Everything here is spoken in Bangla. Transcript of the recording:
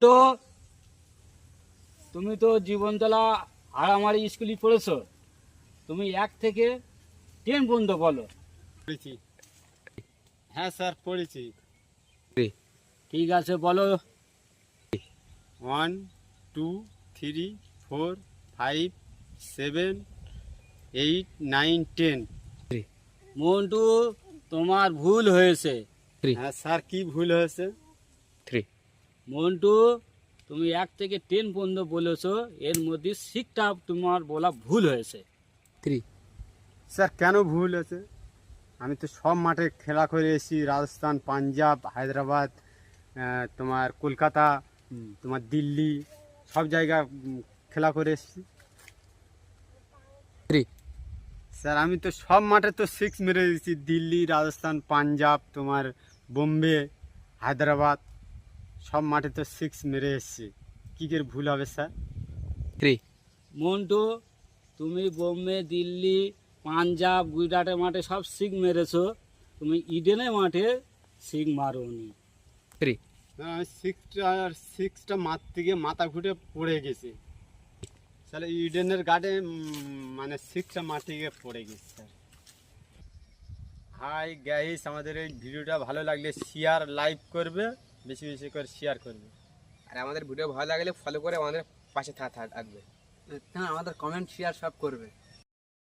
তো তুমি তো জীবনতলা আড়ামারি স্কুলে পড়েছো, তুমি 1 থেকে 10 পর্যন্ত বলো। পড়েছি। হ্যাঁ স্যার পড়েছি। ঠিক আছে বলো। 1 2 3 4 5 7 8 9 10। মন্টু, তোমার ভুল হয়েছে। হ্যাঁ স্যার কি ভুল হয়েছে? মন্টু, তুমি 1 থেকে 10 পর্যন্ত বলেছো, এর মধ্যে 6টা তোমার বলা ভুল হয়েছে। স্যার কেন ভুল হয়েছে? আমি তো সব মাঠে খেলা করে এসেছি, রাজস্থান, পাঞ্জাব, হায়দ্রাবাদ, তোমার কলকাতা, তোমার দিল্লি, সব জায়গা খেলা করে এসেছি। স্যার আমি তো সব মাঠে তো 6 মেরে দিয়েছি, দিল্লি, রাজস্থান, পাঞ্জাব, তোমার বোম্বে, হায়দ্রাবাদ, সব মাঠে তো 6 মেরে এসেছি। কী করে ভুল হবে স্যার? মন্টু, তুমি বোম্বে, দিল্লি, পাঞ্জাব, গুজরাটের মাঠে সব 6 মেরেছো, তুমি ইডেনের মাঠে 6 মারোনি। আমি সিক্সটা মারতে গিয়ে মাথা ঘুরে পড়ে গেছি। তাহলে ইডেনের গার্ডে মানে 6টা মারতে গিয়ে পড়ে গেছি স্যার। হাই গাইস, আমাদের এই ভিডিওটা ভালো লাগলে শেয়ার লাইক করবে, বেশি বেশি করে শেয়ার করবে। আর আমাদের ভিডিও ভালো লাগলে ফলো করে আমাদের পাশে থাকবে। হ্যাঁ, আমাদের কমেন্ট শেয়ার সব করবে।